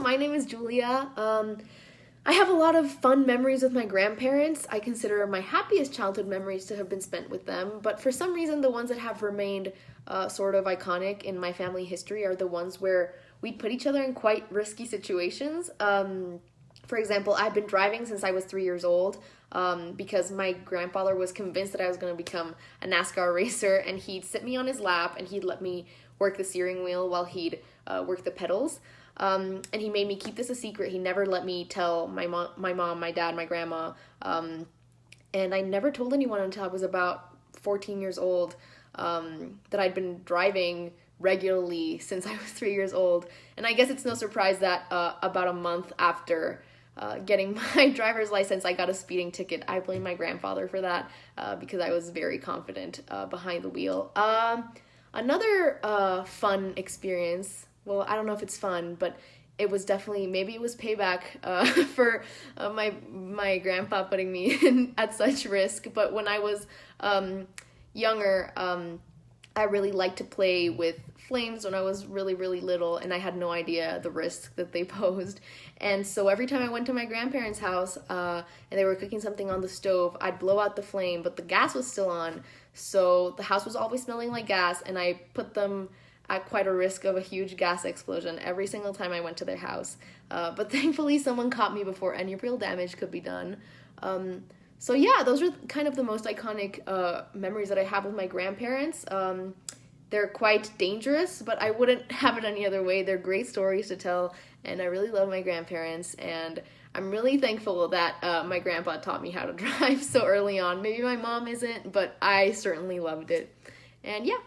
My name is Julia. I have a lot of fun memories with my grandparents. I consider my happiest childhood memories to have been spent with them, but for some reason, the ones that have remained sort of iconic in my family history are the ones where we put each other in quite risky situations. For example, I've been driving since I was 3 years old because my grandfather was convinced that I was going to become a NASCAR racer, and he'd sit me on his lap and he'd let me work the steering wheel while he'd work the pedals. And he made me keep this a secret. He never let me tell my mom, my dad, my grandma. And I never told anyone until I was about 14 years old that I'd been driving regularly since I was 3 years old. And I guess it's no surprise that about a month after getting my driver's license, I got a speeding ticket. I blame my grandfather for that because I was very confident behind the wheel. Another fun experience, well, I don't know if it's fun, but it was definitely, maybe it was payback for my grandpa putting me in at such risk. But when I was younger, I really liked to play with flames when I was really, really little, and I had no idea the risk that they posed. And so every time I went to my grandparents' house and they were cooking something on the stove, I'd blow out the flame, but the gas was still on. So the house was always smelling like gas, and I put them at quite a risk of a huge gas explosion every single time I went to their house. But thankfully, someone caught me before any real damage could be done. So yeah, those are kind of the most iconic memories that I have with my grandparents. They're quite dangerous, but I wouldn't have it any other way. They're great stories to tell, and I really love my grandparents, and I'm really thankful that my grandpa taught me how to drive so early on. Maybe my mom isn't, but I certainly loved it. And yeah,